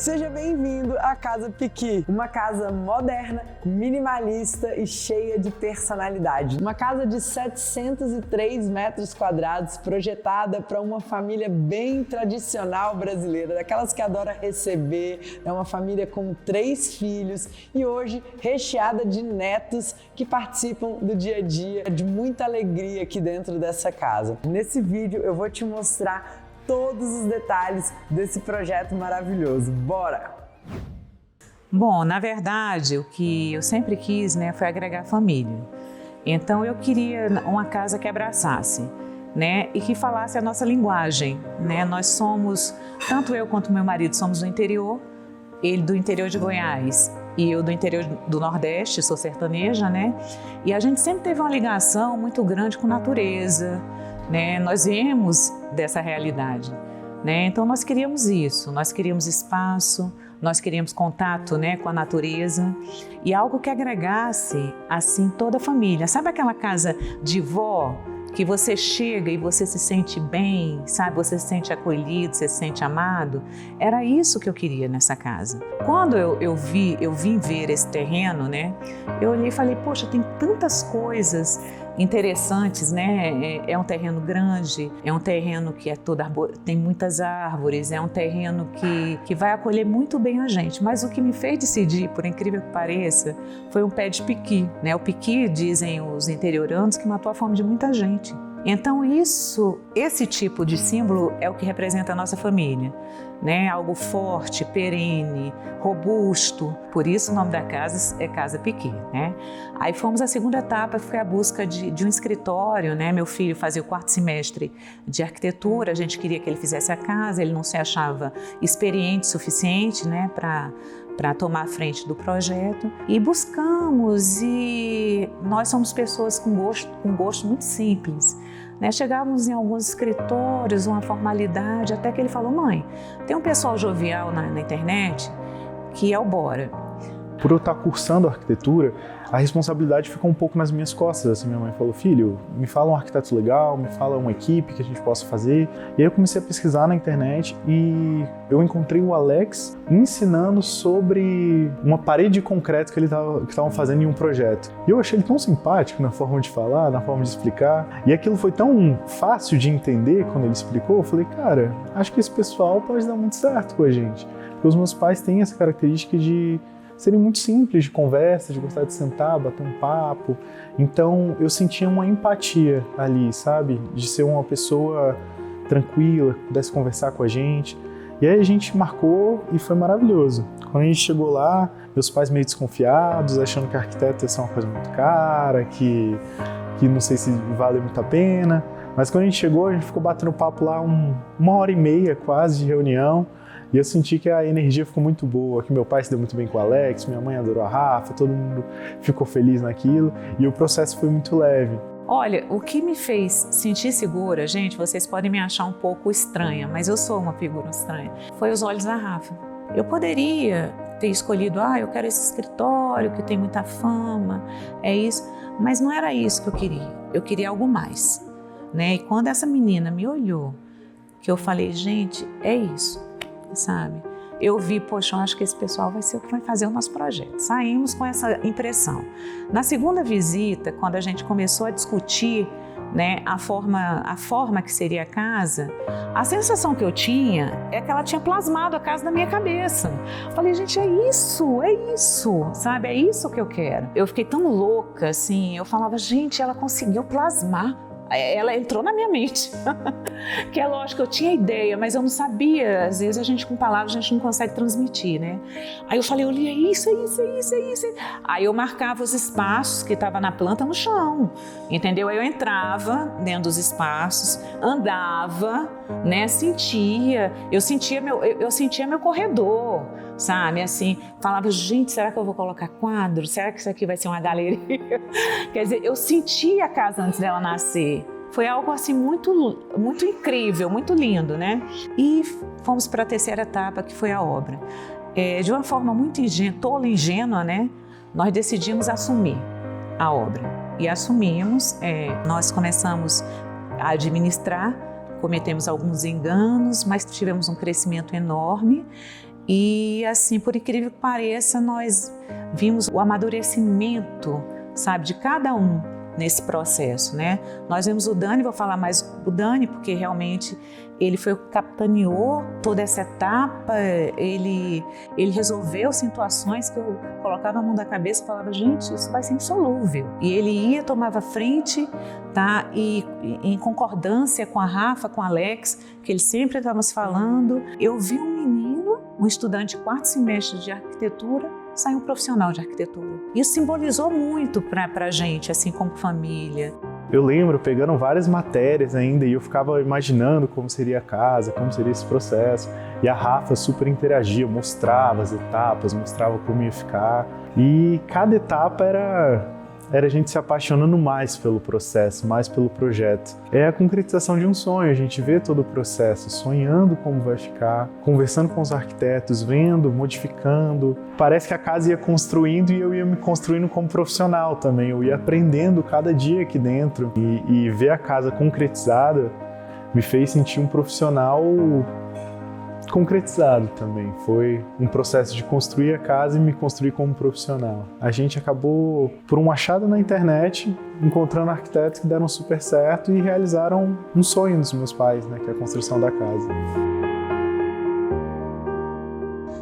Seja bem-vindo à Casa Piqui, uma casa moderna, minimalista e cheia de personalidade. Uma casa de 703 metros quadrados, projetada para uma família bem tradicional brasileira, daquelas que adora receber, é uma família com 3 filhos e hoje recheada de netos que participam do dia a dia, de muita alegria aqui dentro dessa casa. Nesse vídeo eu vou te mostrar todos os detalhes desse projeto maravilhoso. Bora! Bom, na verdade, o que eu sempre quis, foi agregar família. Então eu queria uma casa que abraçasse, e que falasse a nossa linguagem, Nós somos, tanto eu quanto meu marido somos do interior, ele do interior de Goiás e eu do interior do Nordeste, sou sertaneja, E a gente sempre teve uma ligação muito grande com natureza, Nós viemos dessa realidade, Então nós queríamos isso, nós queríamos espaço, nós queríamos contato, com a natureza e algo que agregasse, assim, toda a família. Sabe aquela casa de vó que você chega e você se sente bem, sabe? Você se sente acolhido, você se sente amado? Era isso que eu queria nessa casa. Quando eu vim ver esse terreno, eu olhei e falei, poxa, tem tantas coisas interessantes, É um terreno grande, é um terreno que tem muitas árvores, é um terreno que vai acolher muito bem a gente. Mas o que me fez decidir, por incrível que pareça, foi um pé de piqui, O piqui, dizem os interioranos, que matou a fome de muita gente. Então esse tipo de símbolo é o que representa a nossa família, Algo forte, perene, robusto. Por isso o nome da casa é Casa Piqui, Aí fomos à segunda etapa, que foi a busca de um escritório, Meu filho fazia o 4º semestre de arquitetura, a gente queria que ele fizesse a casa, ele não se achava experiente o suficiente, para tomar a frente do projeto. E buscamos, e nós somos pessoas com gosto muito simples. Chegávamos em alguns escritórios, uma formalidade, até que ele falou, mãe, tem um pessoal jovial na internet que é o Bora. Por eu estar cursando arquitetura, a responsabilidade ficou um pouco nas minhas costas. Assim, minha mãe falou, filho, me fala um arquiteto legal, me fala uma equipe que a gente possa fazer. E aí eu comecei a pesquisar na internet e eu encontrei o Alex ensinando sobre uma parede de concreto que estavam fazendo em um projeto. E eu achei ele tão simpático na forma de falar, na forma de explicar. E aquilo foi tão fácil de entender quando ele explicou. Eu falei, cara, acho que esse pessoal pode dar muito certo com a gente. Porque os meus pais têm essa característica de serem muito simples de conversa, de gostar de sentar, bater um papo. Então eu sentia uma empatia ali, sabe? De ser uma pessoa tranquila, que pudesse conversar com a gente. E aí a gente marcou e foi maravilhoso. Quando a gente chegou lá, meus pais meio desconfiados, achando que arquiteto ia ser uma coisa muito cara, que não sei se vale muito a pena. Mas quando a gente chegou, a gente ficou batendo papo lá 1h30 quase de reunião. E eu senti que a energia ficou muito boa, que meu pai se deu muito bem com o Alex, minha mãe adorou a Rafa, todo mundo ficou feliz naquilo e o processo foi muito leve. Olha, o que me fez sentir segura, gente, vocês podem me achar um pouco estranha, mas eu sou uma figura estranha, foi os olhos da Rafa. Eu poderia ter escolhido, eu quero esse escritório que tem muita fama, é isso, mas não era isso que eu queria algo mais, E quando essa menina me olhou, que eu falei, gente, é isso. Sabe? Eu vi, poxa, eu acho que esse pessoal vai ser o que vai fazer o nosso projeto. Saímos com essa impressão. Na segunda visita, quando a gente começou a discutir, a forma que seria a casa, a sensação que eu tinha é que ela tinha plasmado a casa na minha cabeça. Falei, gente, é isso, sabe? É isso que eu quero. Eu fiquei tão louca, assim, eu falava, gente, ela conseguiu plasmar. Ela entrou na minha mente, que é lógico, eu tinha ideia, mas eu não sabia, às vezes a gente com palavras a gente não consegue transmitir, Aí eu falei, olha, é isso. Aí eu marcava os espaços que estava na planta no chão, entendeu? Aí eu entrava dentro dos espaços, andava, eu sentia meu corredor, sabe, assim, falava, gente, será que eu vou colocar quadro? Será que isso aqui vai ser uma galeria? Quer dizer, eu sentia a casa antes dela nascer. Foi algo assim muito, muito incrível, muito lindo, E fomos para a terceira etapa, que foi a obra. De uma forma muito tola e ingênua, nós decidimos assumir a obra. E assumimos, nós começamos a administrar, cometemos alguns enganos, mas tivemos um crescimento enorme. E assim, por incrível que pareça, nós vimos o amadurecimento, sabe, de cada um nesse processo, né? Nós vimos o Dani, vou falar mais do Dani, porque realmente ele foi o que capitaneou toda essa etapa, ele resolveu situações que eu colocava a mão da cabeça e falava, gente, isso vai ser insolúvel. E ele ia, tomava frente, tá? E em concordância com a Rafa, com o Alex, que eles sempre estavam falando, eu vi um menino, um estudante de 4º semestre de arquitetura, sair um profissional de arquitetura. Isso simbolizou muito para a gente, assim como família. Eu lembro pegando várias matérias ainda e eu ficava imaginando como seria a casa, como seria esse processo. E a Rafa super interagia, mostrava as etapas, mostrava como ia ficar. E cada etapa era a gente se apaixonando mais pelo processo, mais pelo projeto. É a concretização de um sonho, a gente vê todo o processo, sonhando como vai ficar, conversando com os arquitetos, vendo, modificando. Parece que a casa ia construindo e eu ia me construindo como profissional também, eu ia aprendendo cada dia aqui dentro. E ver a casa concretizada me fez sentir um profissional concretizado também. Foi um processo de construir a casa e me construir como profissional. A gente acabou, por um achado na internet, encontrando arquitetos que deram super certo e realizaram um sonho dos meus pais, né, que é a construção da casa.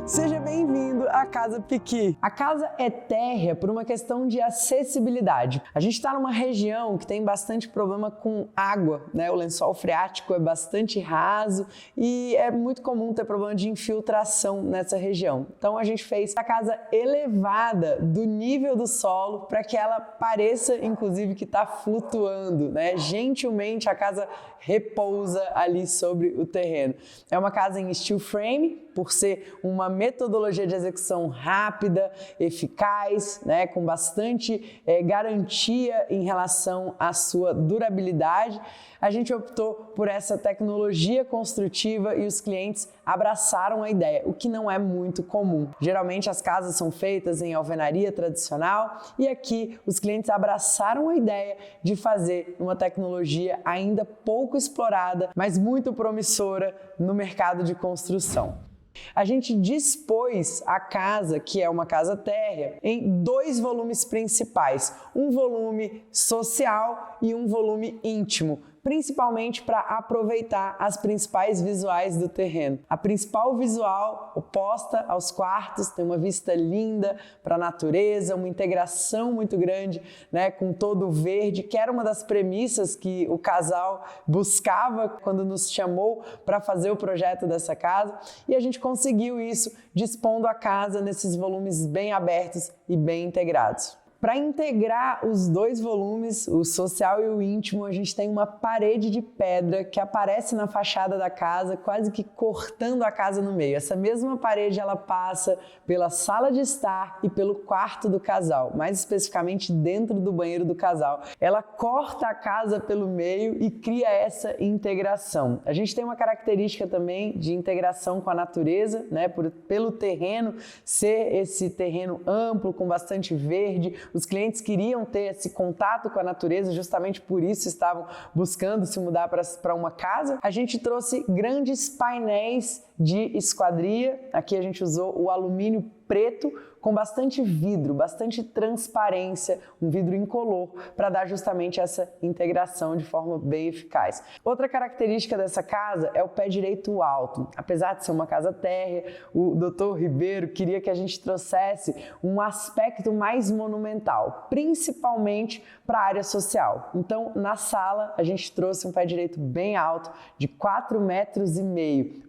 Seja bem-vindo à Casa Piqui. A casa é térrea por uma questão de acessibilidade. A gente está numa região que tem bastante problema com água, né? O lençol freático é bastante raso e é muito comum ter problema de infiltração nessa região. Então a gente fez a casa elevada do nível do solo para que ela pareça, inclusive, que está flutuando, né? Gentilmente a casa repousa ali sobre o terreno. É uma casa em steel frame, por ser uma metodologia de execução rápida, eficaz, né, com bastante garantia em relação à sua durabilidade. A gente optou por essa tecnologia construtiva e os clientes abraçaram a ideia, o que não é muito comum. Geralmente as casas são feitas em alvenaria tradicional e aqui os clientes abraçaram a ideia de fazer uma tecnologia ainda pouco explorada, mas muito promissora no mercado de construção. A gente dispôs a casa, que é uma casa térrea, em 2 volumes principais, um volume social e um volume íntimo, principalmente para aproveitar as principais visuais do terreno. A principal visual oposta aos quartos tem uma vista linda para a natureza, uma integração muito grande, né, com todo o verde, que era uma das premissas que o casal buscava quando nos chamou para fazer o projeto dessa casa, e a gente conseguiu isso dispondo a casa nesses volumes bem abertos e bem integrados. Para integrar os 2 volumes, o social e o íntimo, a gente tem uma parede de pedra que aparece na fachada da casa, quase que cortando a casa no meio. Essa mesma parede ela passa pela sala de estar e pelo quarto do casal, mais especificamente dentro do banheiro do casal. Ela corta a casa pelo meio e cria essa integração. A gente tem uma característica também de integração com a natureza, né? Pelo terreno ser esse terreno amplo, com bastante verde. Os clientes queriam ter esse contato com a natureza, justamente por isso estavam buscando se mudar para uma casa. A gente trouxe grandes painéis de esquadria. Aqui a gente usou o alumínio preto com bastante vidro, bastante transparência, um vidro incolor, para dar justamente essa integração de forma bem eficaz. Outra característica dessa casa é o pé direito alto. Apesar de ser uma casa térrea, o Dr. Ribeiro queria que a gente trouxesse um aspecto mais monumental, principalmente para a área social. Então, na sala, a gente trouxe um pé direito bem alto, de 4,5 metros,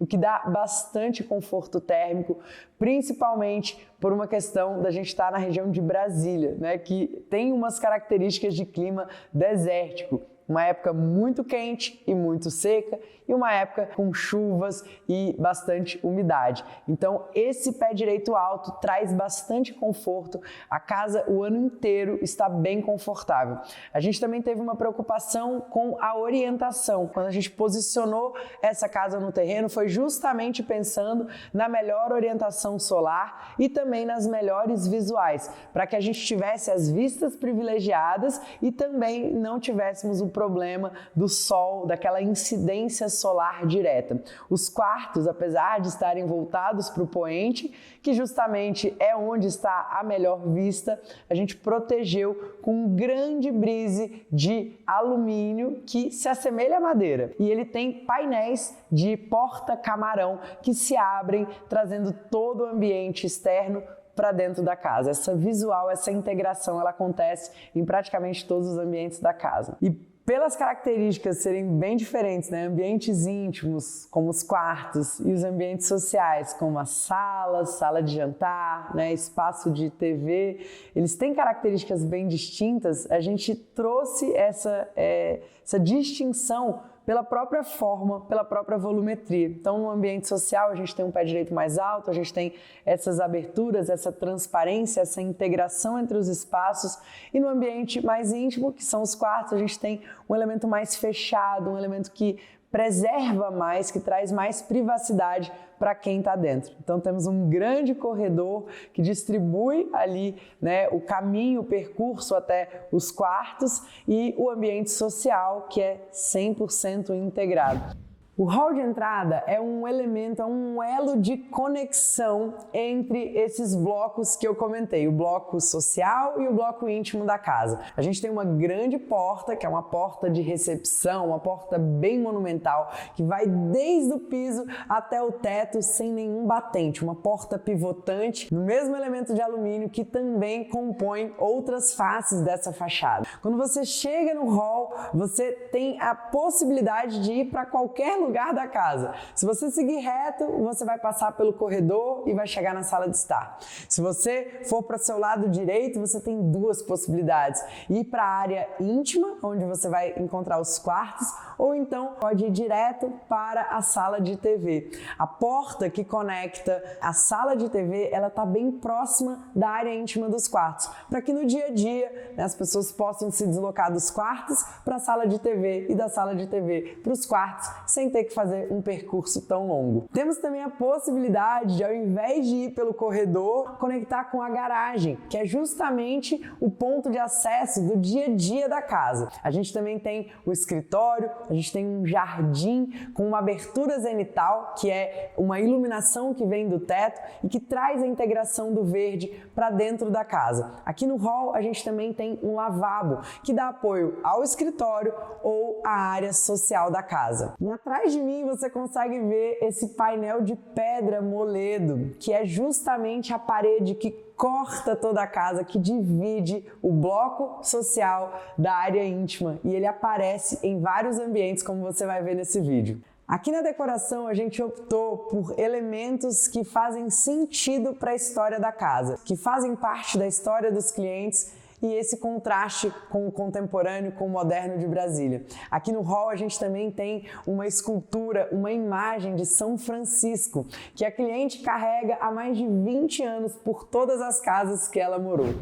o que dá bastante conforto térmico, principalmente por uma questão da gente estar na região de Brasília, né, que tem umas características de clima desértico. Uma época muito quente e muito seca e uma época com chuvas e bastante umidade. Então, esse pé direito alto traz bastante conforto. A casa o ano inteiro está bem confortável. A gente também teve uma preocupação com a orientação. Quando a gente posicionou essa casa no terreno, foi justamente pensando na melhor orientação solar e também nas melhores visuais, para que a gente tivesse as vistas privilegiadas e também não tivéssemos o problema do sol, daquela incidência solar direta. Os quartos, apesar de estarem voltados para o poente, que justamente é onde está a melhor vista, a gente protegeu com um grande brise de alumínio que se assemelha à madeira. E ele tem painéis de porta-camarão que se abrem, trazendo todo o ambiente externo para dentro da casa. Essa visual, essa integração, ela acontece em praticamente todos os ambientes da casa. E pelas características serem bem diferentes, né? Ambientes íntimos, como os quartos, e os ambientes sociais, como a sala de jantar, né? Espaço de TV, eles têm características bem distintas. A gente trouxe essa distinção pela própria forma, pela própria volumetria. Então, no ambiente social, a gente tem um pé direito mais alto, a gente tem essas aberturas, essa transparência, essa integração entre os espaços. E no ambiente mais íntimo, que são os quartos, a gente tem um elemento mais fechado, um elemento que preserva mais, que traz mais privacidade para quem está dentro. Então temos um grande corredor que distribui ali, né, o caminho, o percurso até os quartos, e o ambiente social que é 100% integrado. O hall de entrada é um elemento, é um elo de conexão entre esses blocos que eu comentei, o bloco social e o bloco íntimo da casa. A gente tem uma grande porta, que é uma porta de recepção, uma porta bem monumental, que vai desde o piso até o teto sem nenhum batente, uma porta pivotante no mesmo elemento de alumínio que também compõe outras faces dessa fachada. Quando você chega no hall, você tem a possibilidade de ir para qualquer lugar da casa. Se você seguir reto, você vai passar pelo corredor e vai chegar na sala de estar. Se você for para o seu lado direito, você tem duas possibilidades: ir para a área íntima, onde você vai encontrar os quartos, ou então pode ir direto para a sala de TV. A porta que conecta a sala de TV, ela está bem próxima da área íntima dos quartos, para que no dia a dia, né, as pessoas possam se deslocar dos quartos para a sala de TV e da sala de TV para os quartos, sem ter que fazer um percurso tão longo. Temos também a possibilidade de, ao invés de ir pelo corredor, conectar com a garagem, que é justamente o ponto de acesso do dia a dia da casa. A gente também tem o escritório, a gente tem um jardim com uma abertura zenital, que é uma iluminação que vem do teto e que traz a integração do verde para dentro da casa. Aqui no hall a gente também tem um lavabo que dá apoio ao escritório ou à área social da casa. E atrás de mim você consegue ver esse painel de pedra moledo, que é justamente a parede que corta toda a casa, que divide o bloco social da área íntima, e ele aparece em vários ambientes, como você vai ver nesse vídeo. Aqui na decoração a gente optou por elementos que fazem sentido para a história da casa, que fazem parte da história dos clientes, e esse contraste com o contemporâneo, com o moderno de Brasília. Aqui no hall a gente também tem uma escultura, uma imagem de São Francisco, que a cliente carrega há mais de 20 anos por todas as casas que ela morou.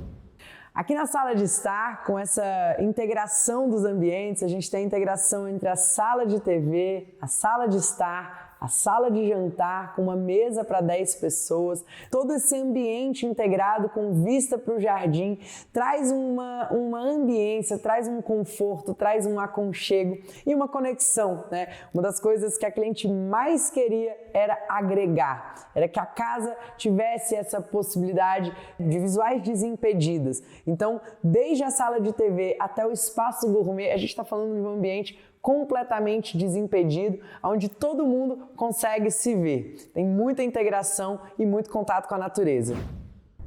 Aqui na sala de estar, com essa integração dos ambientes, a gente tem a integração entre a sala de TV, a sala de estar, a sala de jantar com uma mesa para 10 pessoas, todo esse ambiente integrado com vista para o jardim, traz uma ambiência, traz um conforto, traz um aconchego e uma conexão, né? Uma das coisas que a cliente mais queria era agregar, era que a casa tivesse essa possibilidade de visuais desimpedidas. Então, desde a sala de TV até o espaço gourmet, a gente está falando de um ambiente completamente desimpedido, onde todo mundo consegue se ver. Tem muita integração e muito contato com a natureza.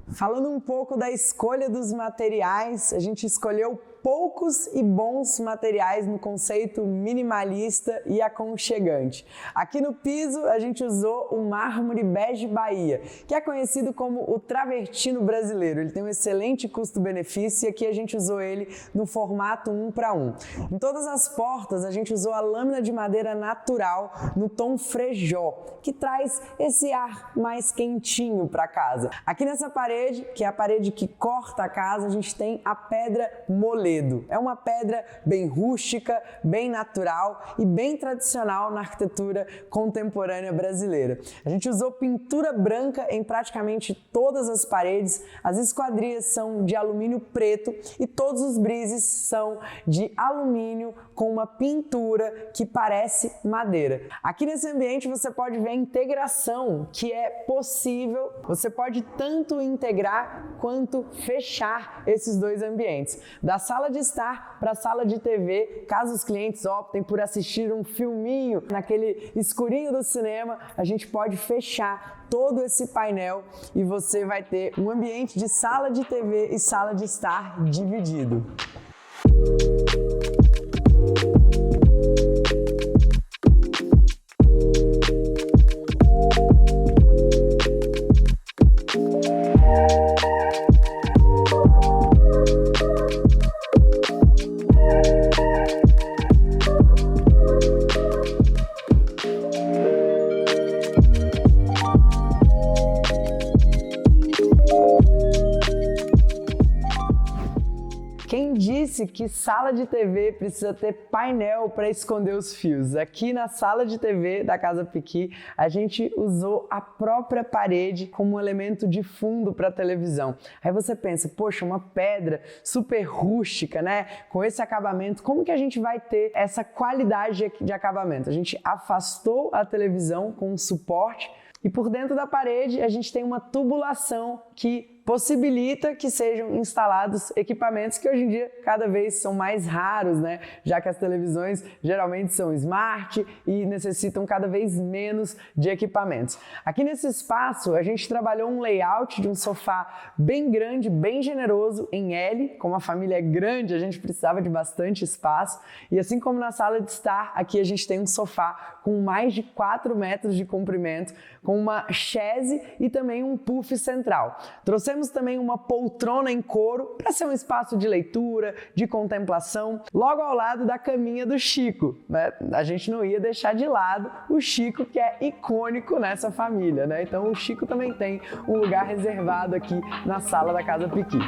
Falando um pouco da escolha dos materiais, a gente escolheu poucos e bons materiais no conceito minimalista e aconchegante. Aqui no piso a gente usou o mármore bege Bahia, que é conhecido como o travertino brasileiro. Ele tem um excelente custo-benefício e aqui a gente usou ele no formato 1:1. Em todas as portas a gente usou a lâmina de madeira natural no tom frejó, que traz esse ar mais quentinho para casa. Aqui nessa parede, que é a parede que corta a casa, a gente tem a pedra moledo. arvoredo. É uma pedra bem rústica, bem natural e bem tradicional na arquitetura contemporânea brasileira. A gente usou pintura branca em praticamente todas as paredes, as esquadrias são de alumínio preto e todos os brises são de alumínio com uma pintura que parece madeira. Aqui nesse ambiente você pode ver a integração que é possível, você pode tanto integrar quanto fechar esses dois ambientes. Da sala de estar para a sala de TV, caso os clientes optem por assistir um filminho naquele escurinho do cinema, a gente pode fechar todo esse painel e você vai ter um ambiente de sala de TV e sala de estar dividido. Quem disse que sala de TV precisa ter painel para esconder os fios? Aqui na sala de TV da Casa Piqui, a gente usou a própria parede como um elemento de fundo para a televisão. Aí você pensa, poxa, uma pedra super rústica, né? Com esse acabamento, como que a gente vai ter essa qualidade de acabamento? A gente afastou a televisão com um suporte e por dentro da parede a gente tem uma tubulação que possibilita que sejam instalados equipamentos que hoje em dia cada vez são mais raros, né? Já que as televisões geralmente são smart e necessitam cada vez menos de equipamentos. Aqui nesse espaço a gente trabalhou um layout de um sofá bem grande, bem generoso em L. Como a família é grande, a gente precisava de bastante espaço e assim como na sala de estar, aqui a gente tem um sofá com mais de 4 metros de comprimento, com uma chaise e também um puff central. Trouxemos também uma poltrona em couro para ser um espaço de leitura, de contemplação, logo ao lado da caminha do Chico, né? A gente não ia deixar de lado o Chico, que é icônico nessa família, né? Então o Chico também tem um lugar reservado aqui na sala da Casa Piqui.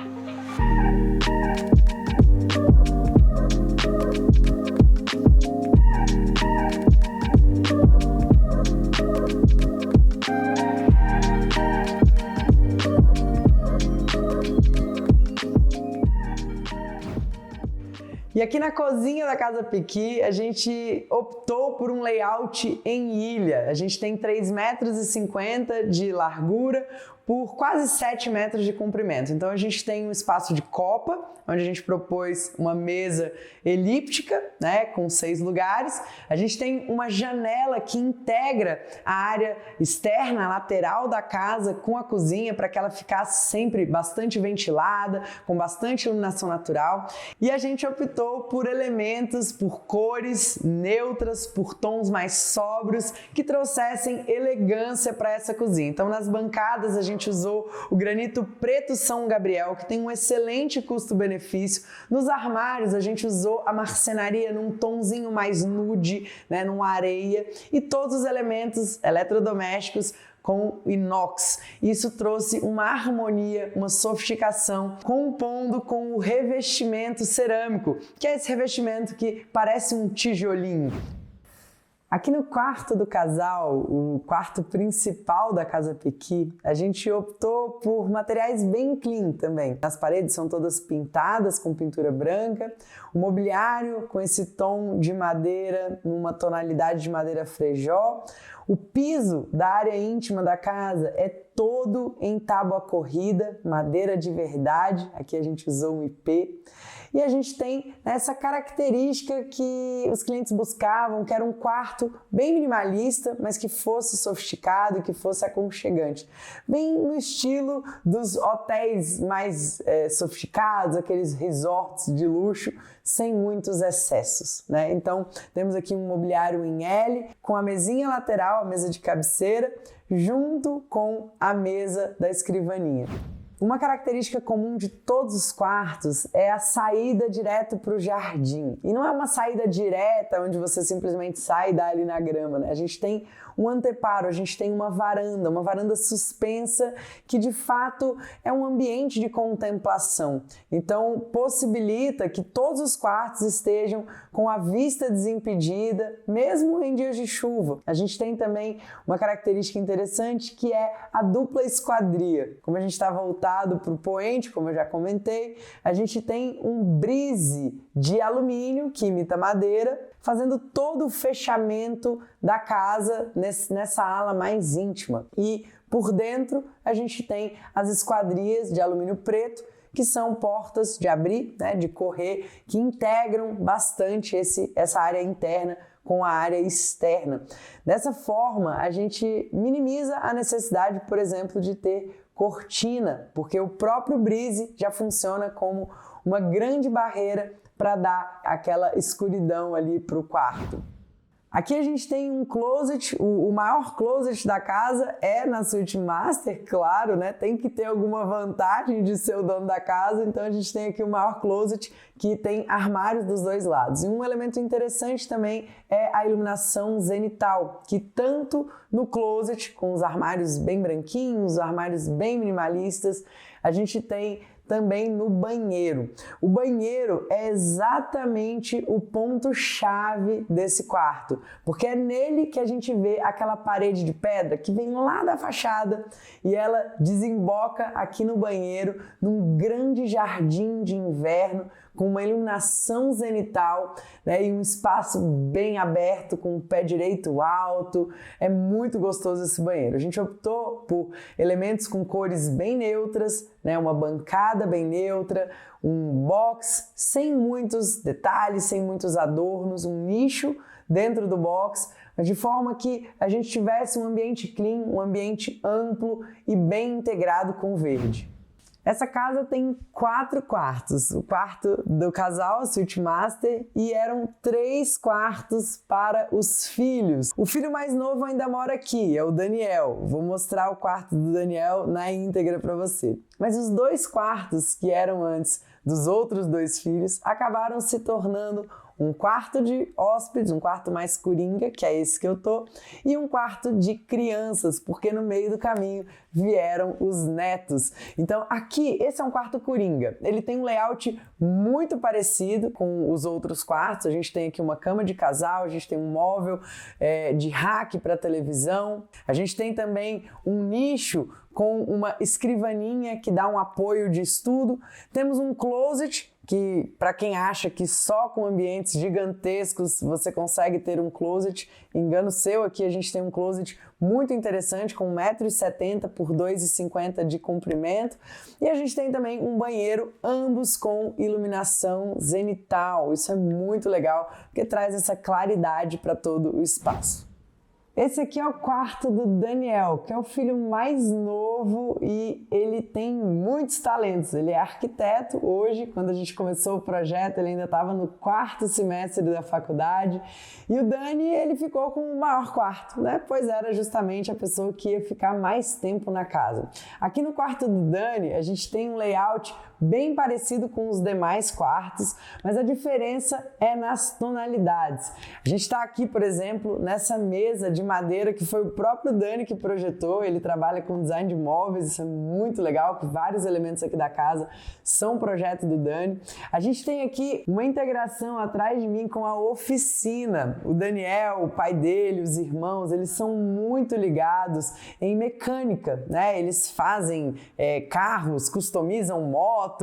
E aqui na cozinha da Casa Piqui, a gente optou por um layout em ilha. A gente tem 3,50 metros de largura por quase 7 metros de comprimento. Então a gente tem um espaço de copa, onde a gente propôs uma mesa elíptica, né, com 6 lugares. A gente tem uma janela que integra a área externa, lateral da casa com a cozinha, para que ela ficasse sempre bastante ventilada, com bastante iluminação natural. E a gente optou por elementos, por cores neutras, por tons mais sóbrios, que trouxessem elegância para essa cozinha. Então nas bancadas a gente usou o granito preto São Gabriel, que tem um excelente custo-benefício. Nos armários a gente usou a marcenaria num tonzinho mais nude, né, numa areia, e todos os elementos eletrodomésticos com inox. Isso trouxe uma harmonia, uma sofisticação, compondo com o revestimento cerâmico, que é esse revestimento que parece um tijolinho. Aqui no quarto do casal, o quarto principal da Casa Piqui, a gente optou por materiais bem clean também. As paredes são todas pintadas com pintura branca, o mobiliário com esse tom de madeira, numa tonalidade de madeira frejó. O piso da área íntima da casa é todo em tábua corrida, madeira de verdade, aqui a gente usou um IP. E a gente tem essa característica que os clientes buscavam, que era um quarto bem minimalista, mas que fosse sofisticado e que fosse aconchegante. Bem no estilo dos hotéis mais sofisticados, aqueles resorts de luxo, sem muitos excessos, né? Então, temos aqui um mobiliário em L, com a mesinha lateral, a mesa de cabeceira, junto com a mesa da escrivaninha. Uma característica comum de todos os quartos é a saída direto para o jardim. E não é uma saída direta onde você simplesmente sai e dá ali na grama, né? A gente tem um anteparo, a gente tem uma varanda suspensa que de fato é um ambiente de contemplação. Então possibilita que todos os quartos estejam com a vista desimpedida, mesmo em dias de chuva. A gente tem também uma característica interessante que é a dupla esquadria. Como a gente está voltado para o poente, como eu já comentei, a gente tem um brise de alumínio que imita madeira, fazendo todo o fechamento da casa nessa ala mais íntima. E por dentro a gente tem as esquadrias de alumínio preto, que são portas de abrir, né, de correr, que integram bastante essa área interna com a área externa. Dessa forma, a gente minimiza a necessidade, por exemplo, de ter cortina, porque o próprio brise já funciona como uma grande barreira para dar aquela escuridão ali para o quarto. Aqui a gente tem um closet, o maior closet da casa é na suíte master, claro, né? Tem que ter alguma vantagem de ser o dono da casa, então a gente tem aqui o maior closet que tem armários dos dois lados. E um elemento interessante também é a iluminação zenital, que tanto no closet, com os armários bem branquinhos, armários bem minimalistas, a gente tem também no banheiro. O banheiro é exatamente o ponto-chave desse quarto, porque é nele que a gente vê aquela parede de pedra que vem lá da fachada e ela desemboca aqui no banheiro, num grande jardim de inverno, com uma iluminação zenital, né, e um espaço bem aberto, com o pé direito alto. É muito gostoso esse banheiro. A gente optou por elementos com cores bem neutras, né, uma bancada bem neutra, um box sem muitos detalhes, sem muitos adornos, um nicho dentro do box, mas de forma que a gente tivesse um ambiente clean, um ambiente amplo e bem integrado com o verde. Essa casa tem 4 quartos, o quarto do casal, a suíte master, e eram 3 quartos para os filhos. O filho mais novo ainda mora aqui, é o Daniel. Vou mostrar o quarto do Daniel na íntegra para você. Mas os 2 quartos que eram antes dos outros 2 filhos acabaram se tornando um quarto de hóspedes, um quarto mais coringa, que é esse que eu tô, e um quarto de crianças, porque no meio do caminho vieram os netos. Então aqui, esse é um quarto coringa. Ele tem um layout muito parecido com os outros quartos. A gente tem aqui uma cama de casal, a gente tem um móvel de rack para televisão, a gente tem também um nicho com uma escrivaninha que dá um apoio de estudo. Temos um closet que, para quem acha que só com ambientes gigantescos você consegue ter um closet, engano seu. Aqui a gente tem um closet muito interessante com 1,70 m por 2,50 m de comprimento, e a gente tem também um banheiro, ambos com iluminação zenital. Isso é muito legal, porque traz essa claridade para todo o espaço. Esse aqui é o quarto do Daniel, que é o filho mais novo e ele tem muitos talentos. Ele é arquiteto hoje. Quando a gente começou o projeto, ele ainda estava no 4º semestre da faculdade. E o Dani, ele ficou com o maior quarto, né? Pois era justamente a pessoa que ia ficar mais tempo na casa. Aqui no quarto do Dani, a gente tem um layout bem parecido com os demais quartos, mas a diferença é nas tonalidades. A gente está aqui, por exemplo, nessa mesa de madeira que foi o próprio Dani que projetou. Ele trabalha com design de móveis, isso é muito legal, que vários elementos aqui da casa são projeto do Dani. A gente tem aqui uma integração atrás de mim com a oficina. O Daniel, o pai dele, os irmãos, eles são muito ligados em mecânica, né? Eles fazem carros, customizam motos.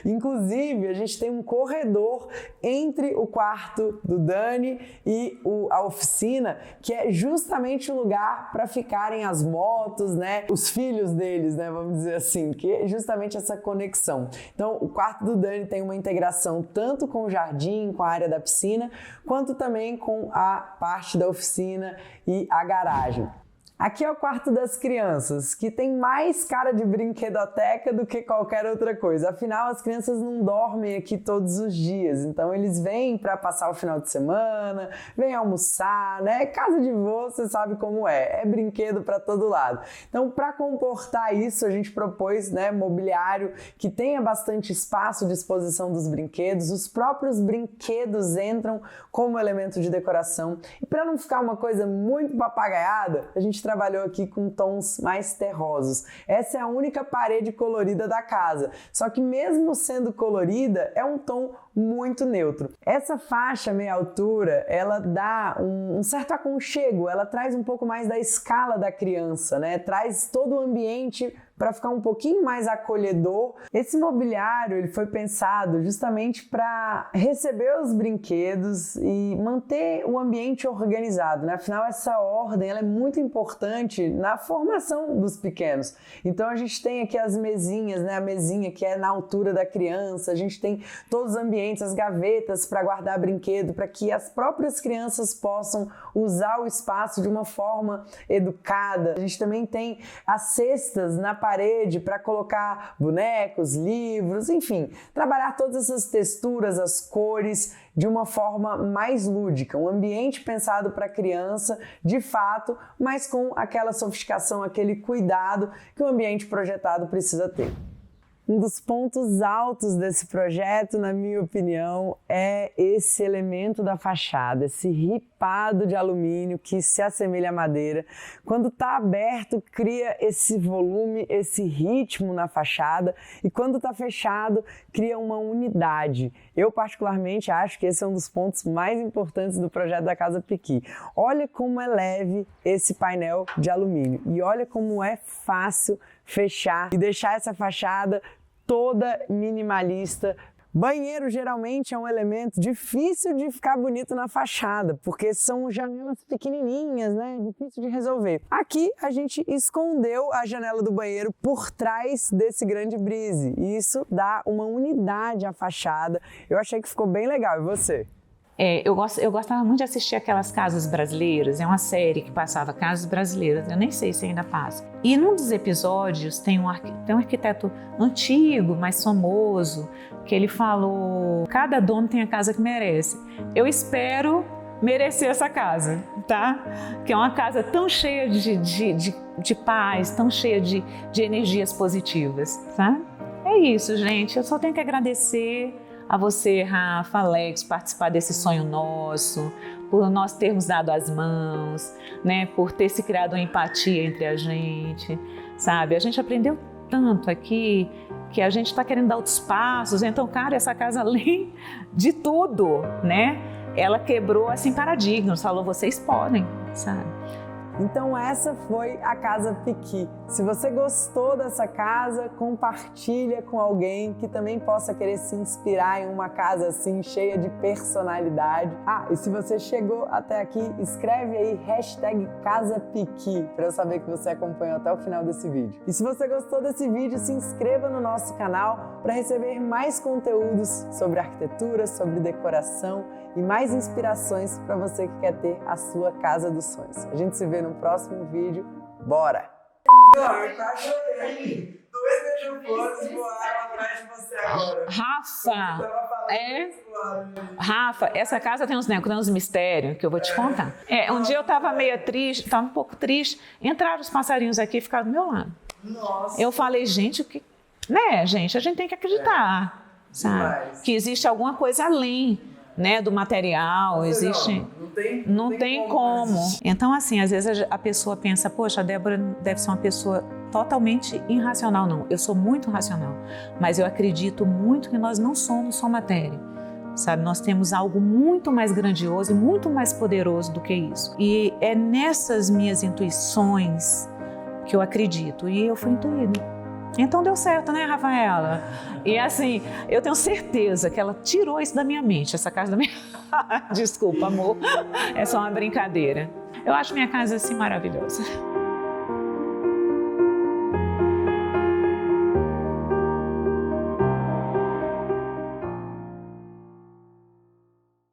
Inclusive, a gente tem um corredor entre o quarto do Dani e a oficina, que é justamente o lugar para ficarem as motos, né? Os filhos deles, né? Vamos dizer assim, que é justamente essa conexão. Então, o quarto do Dani tem uma integração tanto com o jardim, com a área da piscina, quanto também com a parte da oficina e a garagem. Aqui é o quarto das crianças, que tem mais cara de brinquedoteca do que qualquer outra coisa. Afinal, as crianças não dormem aqui todos os dias, então eles vêm para passar o final de semana, vêm almoçar, né? Casa de vô, você sabe como é brinquedo para todo lado. Então, para comportar isso, a gente propôs, né, mobiliário que tenha bastante espaço de exposição dos brinquedos. Os próprios brinquedos entram como elemento de decoração. E para não ficar uma coisa muito papagaiada, a gente trabalhou aqui com tons mais terrosos. Essa é a única parede colorida da casa, só que mesmo sendo colorida, é um tom muito neutro. Essa faixa meia altura, ela dá um certo aconchego, ela traz um pouco mais da escala da criança, né? Traz todo o ambiente para ficar um pouquinho mais acolhedor. Esse mobiliário ele foi pensado justamente para receber os brinquedos e manter o ambiente organizado, né? Afinal, essa ordem ela é muito importante na formação dos pequenos. Então a gente tem aqui as mesinhas, né? A mesinha que é na altura da criança, a gente tem todos os ambientes, as gavetas para guardar brinquedo, para que as próprias crianças possam usar o espaço de uma forma educada. A gente também tem as cestas na parede para colocar bonecos, livros, enfim, trabalhar todas essas texturas, as cores de uma forma mais lúdica, um ambiente pensado para a criança, de fato, mas com aquela sofisticação, aquele cuidado que o ambiente projetado precisa ter. Um dos pontos altos desse projeto, na minha opinião, é esse elemento da fachada, esse ripado de alumínio que se assemelha à madeira. Quando está aberto, cria esse volume, esse ritmo na fachada, e quando está fechado, cria uma unidade. Eu, particularmente, acho que esse é um dos pontos mais importantes do projeto da Casa Piqui. Olha como é leve esse painel de alumínio e olha como é fácil fechar e deixar essa fachada toda minimalista. Banheiro geralmente é um elemento difícil de ficar bonito na fachada, porque são janelas pequenininhas, né? Difícil de resolver. Aqui a gente escondeu a janela do banheiro por trás desse grande brise e isso dá uma unidade à fachada. Eu achei que ficou bem legal. E você? Eu gostava muito de assistir aquelas Casas Brasileiras, é uma série que passava Casas Brasileiras, eu nem sei se ainda passa. E num dos episódios tem um arquiteto antigo, mais famoso, que ele falou, cada dono tem a casa que merece. Eu espero merecer essa casa, tá? Que é uma casa tão cheia de paz, tão cheia de energias positivas, tá? É isso, gente, eu só tenho que agradecer a você, Rafa, Alex, participar desse sonho nosso, por nós termos dado as mãos, né, por ter se criado uma empatia entre a gente, sabe? A gente aprendeu tanto aqui que a gente está querendo dar outros passos. Então, cara, essa casa, além de tudo, né, ela quebrou assim paradigmas, falou, vocês podem, sabe? Então essa foi a Casa Piqui. Se você gostou dessa casa, compartilha com alguém que também possa querer se inspirar em uma casa assim, cheia de personalidade. E se você chegou até aqui, escreve aí #CasaPiqui para eu saber que você acompanhou até o final desse vídeo. E se você gostou desse vídeo, se inscreva no nosso canal para receber mais conteúdos sobre arquitetura, sobre decoração e mais inspirações para você que quer ter a sua casa dos sonhos. A gente se vê no próximo vídeo. Bora! Eu quase chorei. 2 beija-flores voaram atrás de você agora. Rafa, essa casa tem uns mistérios que eu vou te contar. Um dia eu estava meio triste, estava um pouco triste, entraram os passarinhos aqui e ficaram do meu lado. Nossa. Eu falei, gente, o que... Né, gente, a gente tem que acreditar, sabe? Que existe alguma coisa além, né, do material, existe... Não tem como. Então, assim, às vezes a pessoa pensa, poxa, a Débora deve ser uma pessoa totalmente irracional. Não, eu sou muito racional, mas eu acredito muito que nós não somos só matéria, sabe? Nós temos algo muito mais grandioso e muito mais poderoso do que isso. E é nessas minhas intuições que eu acredito, e eu fui intuída. Então deu certo, né, Rafaela? E assim, eu tenho certeza que ela tirou isso da minha mente, essa casa da minha... Desculpa, amor, é só uma brincadeira. Eu acho minha casa assim maravilhosa.